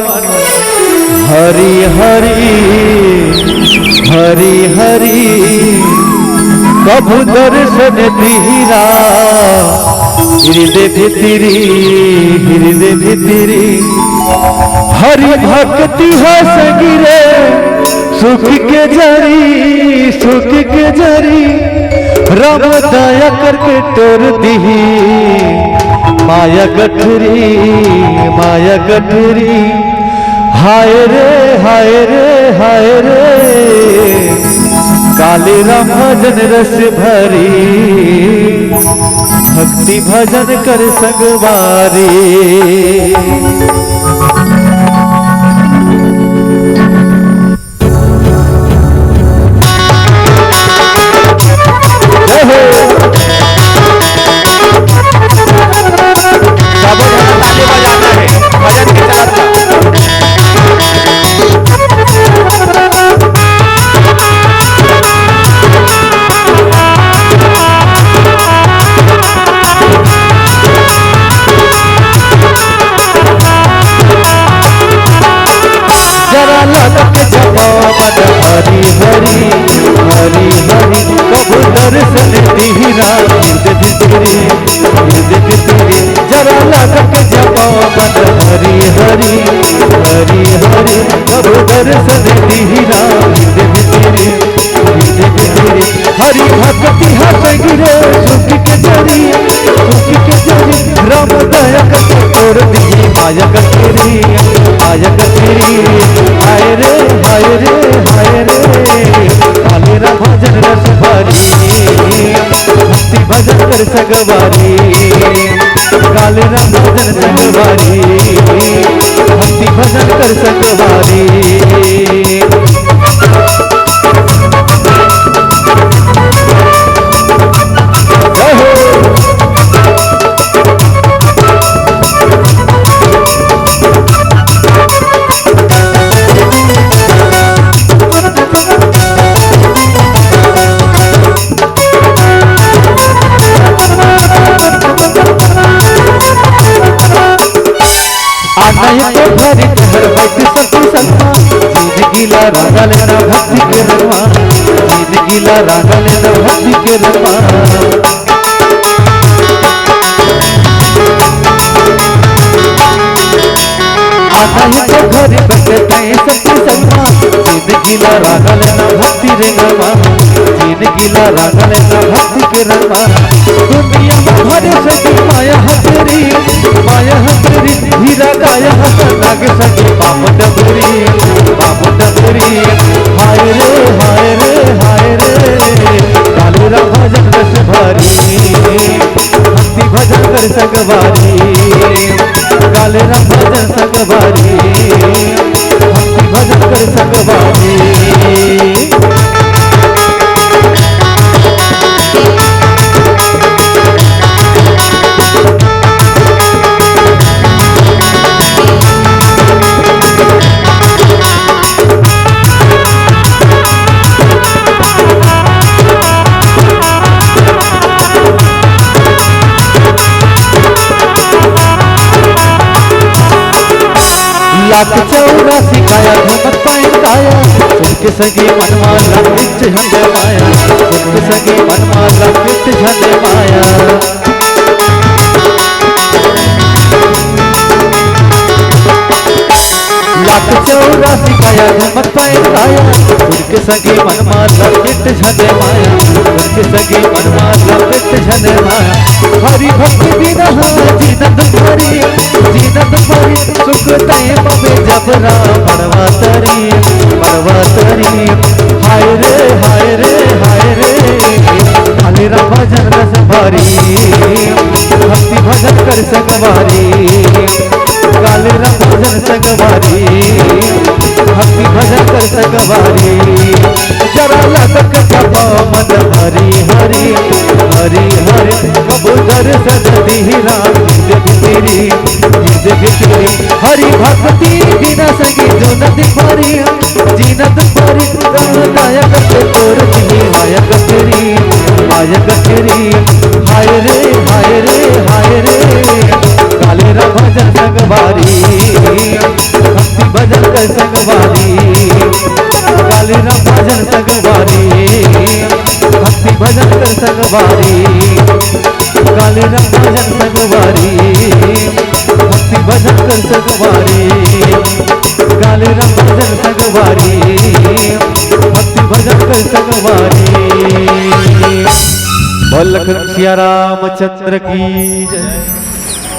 मन हरि हरि हरि हरि कभु दर्शन दीरा हृदय भितरी हरि भक्ति है सगिरे सुख के जरी राम दया करके तोर दीही माया गठरी हाय रे काले राम भजन रस भरी भक्ति भजन कर संगवारी हरि हरि हरि हरि कबू दर्शन दीरा हृदय भितरी जरा लगक जवाबन हरि हरि हरि हरि कबू दर्शन दीरा हृदय भितरी हरि भक्ति हसगिरे सुख के जरी राम दया करके तोड़ दी माया गठरी हाय रे काले राम भजन रस भरी भक्ति भजन कर सगवारी काले राम भजन सगवारी भक्ति भजन कर सगवारी जिंदगीला रागा लेना भक्ति के रंगवा जिंदगीला रागा लेना भक्ति के रंगवा आता है तो घर बैठे सच्ची सलमा जिंदगीला रागा लेना भक्ति रे रंगवा जिंदगीला रागा लेना भक्ति के रंगवा दुनिया में भरे सच्ची माया हतरी हीरा गाया हस नाग सखी पाप डबरी हाय रे काले राम भजन रस भरी भक्ति भजन कर सगवारी काले राम भजन सगवारी भक्ति भजन कर सगवारी लाख 84 काया घूमत पाए काया सुनके सगे मनवा लपित झंडे माया सुनके सगे मनवा लपित झंडे माया लाख 84 काया घूमत पाए काया सुनके सगे मनवा लपित झंडे माया सुनके सगे मनवा लपित झंडे माया हरि भक्ति बिना जीनत भरी सुख तय पवे जब राम मरवा तरी हाय रे काले राम भजन रस भरी भक्ति भजन कर सगवारी काले राम भजन सगवारी भक्ति भजन कर सगवारी जरा लगक जपा मन हरि कबू दर्शन दीरा हृदय भितरी हरि भक्ति बिना सगी जो नदी भरी जीनत भरी दया करके तोर दी माया गठरी हाय रे काले राम भजन सगवारी संगवारी, काली राम भजन संगवारी, भक्ति भजन कर संगवारी, काली राम भजन संगवारी, भक्ति भजन कर संगवारी, काली राम भजन संगवारी, भक्ति भजन कर संगवारी। बोल लखन सिया रामचंद्र की जय।